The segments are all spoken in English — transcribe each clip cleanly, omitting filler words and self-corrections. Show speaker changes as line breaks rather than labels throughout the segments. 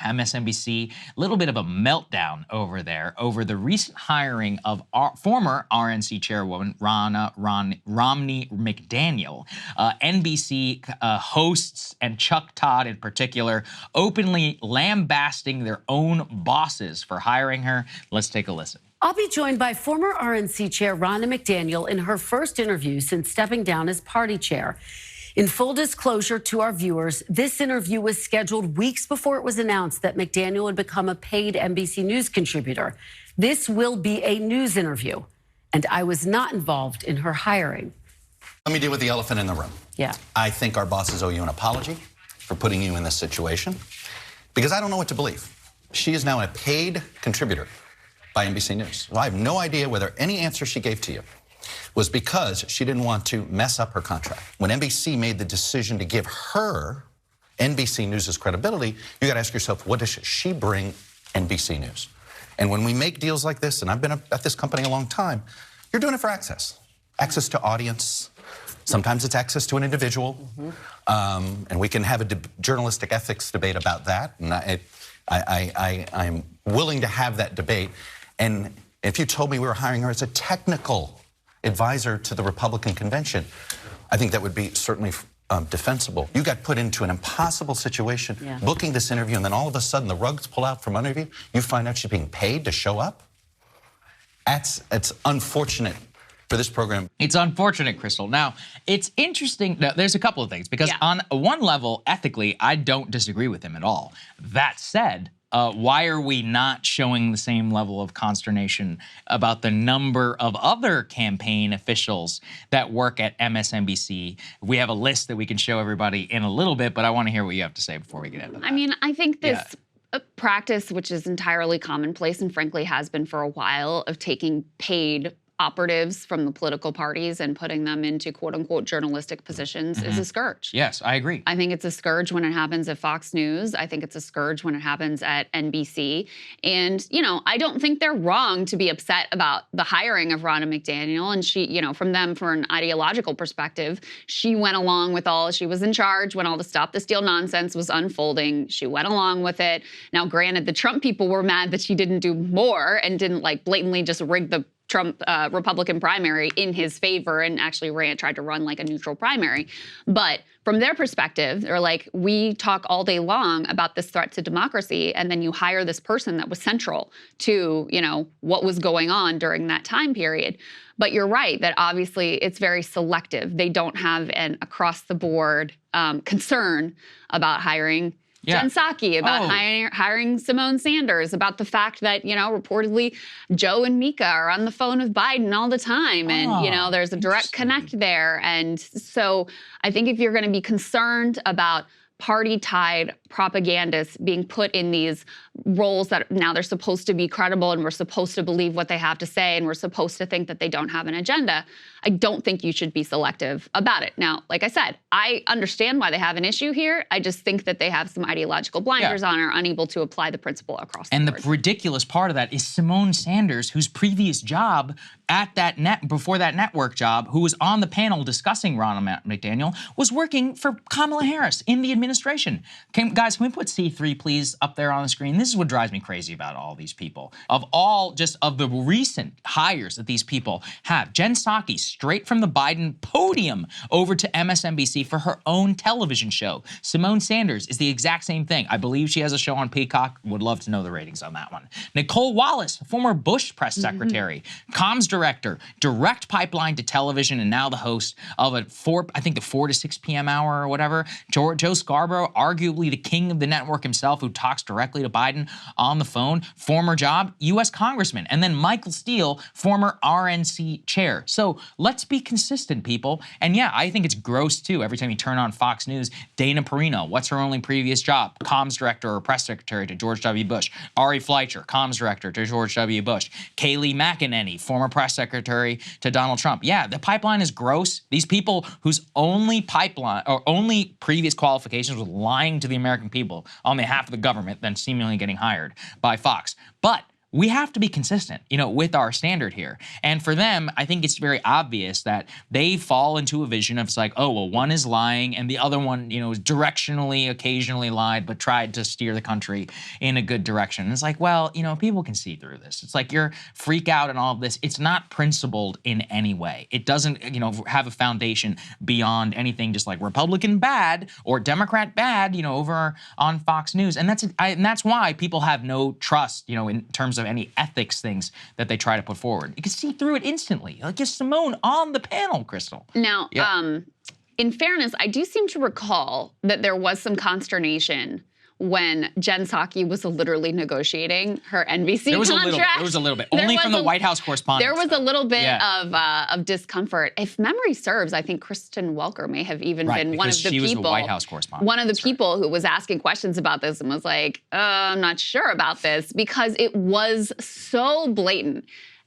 MSNBC, a little bit of a meltdown over there over the recent hiring of former RNC Chairwoman Ronna McDaniel. NBC hosts and Chuck Todd in particular openly lambasting their own bosses for hiring her. Let's take a listen.
I'll be joined by former RNC Chair Ronna McDaniel in her first interview since stepping down as party chair. In full disclosure to our viewers, this interview was scheduled weeks before it was announced that McDaniel would become a paid NBC News contributor. This will be a news interview, and I was not involved in her hiring.
Let me deal with the elephant in the room.
Yeah.
I think our bosses owe you an apology for putting you in this situation, because I don't know what to believe. She is now a paid contributor by NBC News. Well, I have no idea whether any answer she gave to you was because she didn't want to mess up her contract. When NBC made the decision to give her NBC News' credibility, you got to ask yourself, what does she bring NBC News? And when we make deals like this, and I've been at this company a long time, you're doing it for access. Access to audience. Sometimes it's access to an individual. And we can have a journalistic ethics debate about that. And I'm willing to have that debate. And if you told me we were hiring her as a technical advisor to the Republican convention, I think that would be certainly defensible. You got put into an impossible situation, booking this interview, and then all of a sudden the rugs pull out from under you. You find out she's being paid to show up. It's unfortunate for this program.
It's unfortunate, Krystal. Now, it's interesting. Now, there's a couple of things, because on one level, ethically, I don't disagree with him at all. That said, why are we not showing the same level of consternation about the number of other campaign officials that work at MSNBC? We have a list that we can show everybody in a little bit, but I want to hear what you have to say before we get into that.
I mean, I think this practice, which is entirely commonplace and frankly has been for a while, of taking paid operatives from the political parties and putting them into quote-unquote journalistic positions is a scourge.
Yes, I agree.
I think it's a scourge when it happens at Fox News. I think it's a scourge when it happens at NBC. And, you know, I don't think they're wrong to be upset about the hiring of Ronna McDaniel. And she, you know, from an ideological perspective, she went along with she was in charge when all the Stop the Steal nonsense was unfolding. She went along with it. Now, granted, the Trump people were mad that she didn't do more and didn't like blatantly just rig the Trump Republican primary in his favor and actually tried to run like a neutral primary. But from their perspective, they're like, we talk all day long about this threat to democracy, and then you hire this person that was central to, you know, what was going on during that time period. But you're right that obviously it's very selective. They don't have an across-the-board concern about hiring Jen Psaki, about hiring Simone Sanders, about the fact that, you know, reportedly Joe and Mika are on the phone with Biden all the time. And, you know, there's a direct connect there. And so I think if you're going to be concerned about party-tied propagandists being put in these roles that now they're supposed to be credible and we're supposed to believe what they have to say and we're supposed to think that they don't have an agenda, I don't think you should be selective about it. Now, like I said, I understand why they have an issue here. I just think that they have some ideological blinders on, or unable to apply the principle across the board.
And the ridiculous part of that is Simone Sanders, whose previous job at that before that network job, who was on the panel discussing Ronna McDaniel, was working for Kamala Harris in the administration. Guys, can we put C3, please, up there on the screen? This is what drives me crazy about all these people. Of the recent hires that these people have, Jen Psaki, straight from the Biden podium over to MSNBC for her own television show. Simone Sanders is the exact same thing. I believe she has a show on Peacock. Would love to know the ratings on that one. Nicole Wallace, former Bush press secretary, comms director, direct pipeline to television, and now the host of the 4 to 6 p.m. hour or whatever. Joe Scarborough, arguably the king of the network himself, who talks directly to Biden on the phone. Former job, U.S. congressman. And then Michael Steele, former RNC chair. So let's be consistent, people. And yeah, I think it's gross, too. Every time you turn on Fox News, Dana Perino, what's her only previous job? Comms director or press secretary to George W. Bush. Ari Fleischer, comms director to George W. Bush. Kayleigh McEnany, former press secretary to Donald Trump. Yeah, the pipeline is gross. These people whose only previous qualifications was lying to the American people on behalf of the government, then seemingly getting hired by Fox. But we have to be consistent, with our standard here. And for them, I think it's very obvious that they fall into a vision of it's like, oh, well, one is lying and the other one, directionally, occasionally lied, but tried to steer the country in a good direction. And it's like, well, people can see through this. It's like your freak out and all of this. It's not principled in any way. It doesn't, have a foundation beyond anything just like Republican bad or Democrat bad, over on Fox News. And that's why people have no trust, in terms of any ethics things that they try to put forward. You can see through it instantly. Like just Simone on the panel, Krystal.
Now, in fairness, I do seem to recall that there was some consternation when Jen Psaki was literally negotiating her NBC contract.
There was a little bit. Only from the White House correspondent.
There was a little bit of discomfort. If memory serves, I think Kristen Welker may have even been one of the people.
She was the White House correspondent.
One of the people who was asking questions about this and was like, I'm not sure about this, because it was so blatant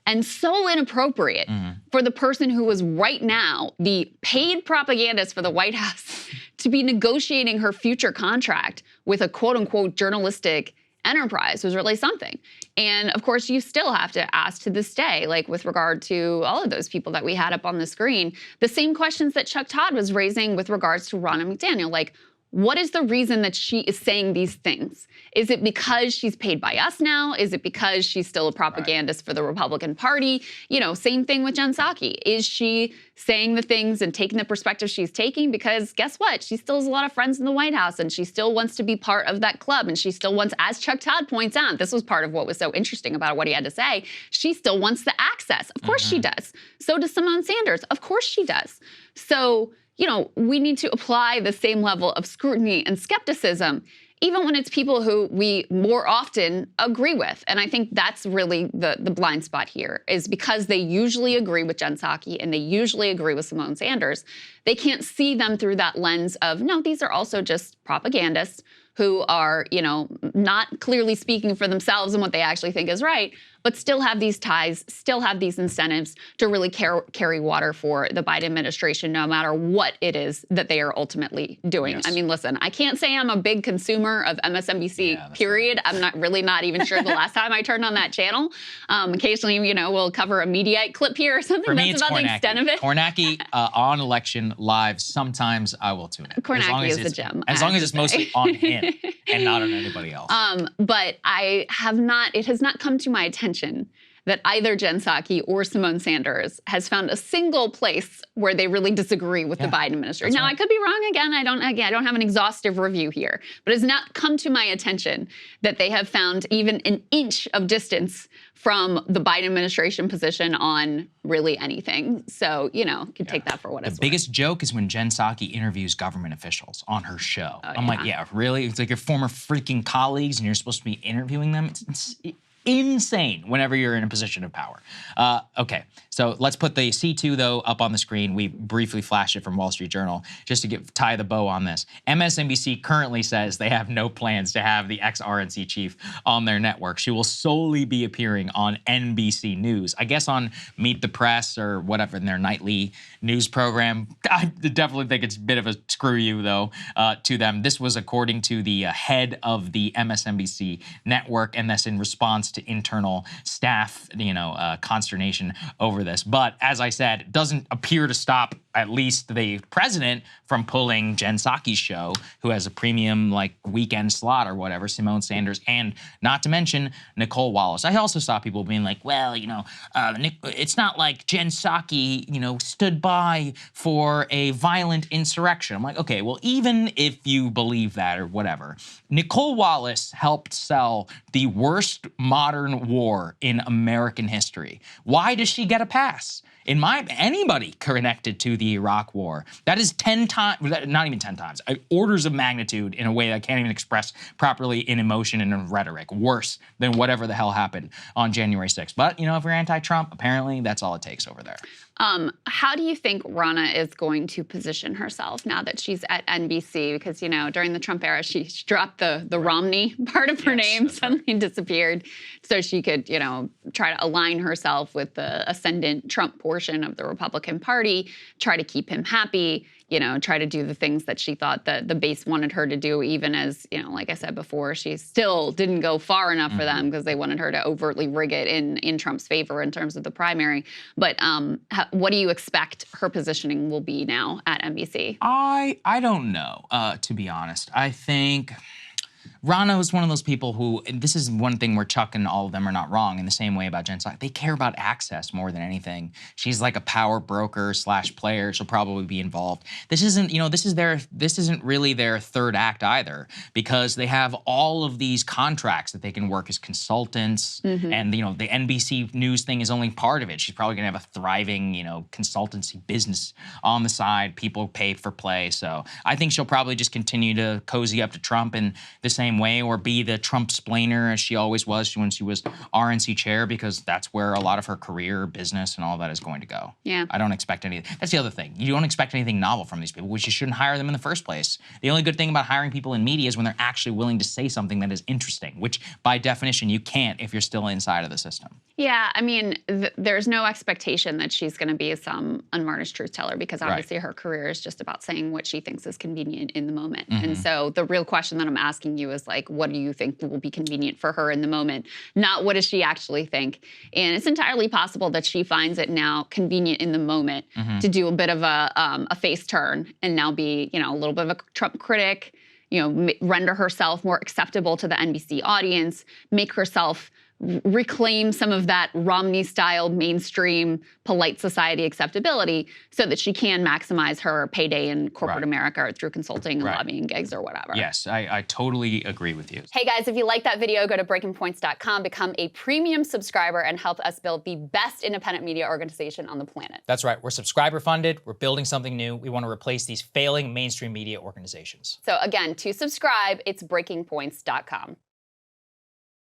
and so inappropriate for the person who was right now the paid propagandist for the White House to be negotiating her future contract with a quote-unquote journalistic enterprise was really something. And of course, you still have to ask to this day, like with regard to all of those people that we had up on the screen, the same questions that Chuck Todd was raising with regards to Ronna McDaniel, like, what is the reason that she is saying these things? Is it because she's paid by us now? Is it because she's still a propagandist for the Republican Party? Same thing with Jen Psaki. Is she saying the things and taking the perspective she's taking? Because guess what? She still has a lot of friends in the White House, and she still wants to be part of that club. And she still wants, as Chuck Todd points out, this was part of what was so interesting about what he had to say, she still wants the access. Of course she does. So does Simone Sanders. Of course she does. So, we need to apply the same level of scrutiny and skepticism, even when it's people who we more often agree with. And I think that's really the blind spot here, is because they usually agree with Jen Psaki and they usually agree with Simone Sanders, they can't see them through that lens of, no, these are also just propagandists who are, not clearly speaking for themselves and what they actually think is right, but still have these ties, still have these incentives to really carry water for the Biden administration, no matter what it is that they are ultimately doing.
Yes.
I mean, listen, I can't say I'm a big consumer of MSNBC, period. Right. I'm really not even sure the last time I turned on that channel. Occasionally, we'll cover a Mediaite clip here or something.
For me,
that's
it's
about the extent of it.
Kornacki on election live, sometimes I will tune in.
Kornacki is a gem.
As long as it's mostly on him and not on anybody else.
But it has not come to my attention that either Jen Psaki or Simone Sanders has found a single place where they really disagree with the Biden administration. Now, I could be wrong again. I don't have an exhaustive review here, but it has not come to my attention that they have found even an inch of distance from the Biden administration position on really anything. So, you could take that for what it's worth.
The biggest joke is when Jen Psaki interviews government officials on her show. I'm like, really? It's like your former freaking colleagues and you're supposed to be interviewing them? It's insane whenever you're in a position of power. Okay, so let's put the C2, though, up on the screen. We briefly flashed it from Wall Street Journal just to tie the bow on this. MSNBC currently says they have no plans to have the ex-RNC chief on their network. She will solely be appearing on NBC News. I guess on Meet the Press or whatever in their nightly news program. I definitely think it's a bit of a screw you, though, to them. This was according to the head of the MSNBC network, and that's in response to internal staff, consternation over this. But as I said, it doesn't appear to stop at least the president from pulling Jen Psaki's show, who has a premium weekend slot or whatever, Simone Sanders, and not to mention Nicole Wallace. I also saw people being like, well, it's not like Jen Psaki, stood by for a violent insurrection. I'm like, okay, well, even if you believe that or whatever, Nicole Wallace helped sell the worst modern war in American history. Why does she get a pass? Anybody connected to the Iraq War, that is 10 times, not even 10 times, orders of magnitude in a way that I can't even express properly in emotion and in rhetoric, worse than whatever the hell happened on January 6th. But, if you're anti-Trump, apparently that's all it takes over there.
How do you think Ronna is going to position herself now that she's at NBC? Because, during the Trump era, she dropped the Romney part of her name, suddenly disappeared, so she could, try to align herself with the ascendant Trump portion portion of the Republican Party, try to keep him happy, you know, try to do the things that she thought the base wanted her to do, even as, you know, like I said before, she still didn't go far enough for them because they wanted her to overtly rig it in Trump's favor in terms of the primary. But what do you expect her positioning will be now at NBC?
I don't know, to be honest. I think Ronna was one of those people who, and this is one thing where Chuck and all of them are not wrong in the same way about Jen Psaki. They care about access more than anything. She's like a power broker / player. She'll probably be involved. This isn't, you know, this isn't really their third act either, because they have all of these contracts that they can work as consultants, and you know, the NBC News thing is only part of it. She's probably gonna have a thriving, you know, consultancy business on the side. People pay for play, so I think she'll probably just continue to cozy up to Trump in the same way, or be the Trump-splainer as she always was when she was RNC chair, because that's where a lot of her career, business, and all that is going to go.
Yeah.
I don't expect any. That's the other thing. You don't expect anything novel from these people, which you shouldn't hire them in the first place. The only good thing about hiring people in media is when they're actually willing to say something that is interesting, which by definition you can't if you're still inside of the system.
Yeah, I mean, there's no expectation that she's going to be some unvarnished truth teller, because obviously her career is just about saying what she thinks is convenient in the moment. And so the real question that I'm asking you is, like, what do you think will be convenient for her in the moment? Not what does she actually think? And it's entirely possible that she finds it now convenient in the moment to do a bit of a face turn and now be, you know, a little bit of a Trump critic, you know, render herself more acceptable to the NBC audience, make herself reclaim some of that Romney-style mainstream polite society acceptability so that she can maximize her payday in corporate America through consulting and lobbying gigs or whatever.
Yes, I totally agree with you.
Hey guys, if you like that video, go to breakingpoints.com, become a premium subscriber, and help us build the best independent media organization on the planet.
That's right. We're subscriber funded. We're building something new. We want to replace these failing mainstream media organizations.
So again, to subscribe, it's breakingpoints.com.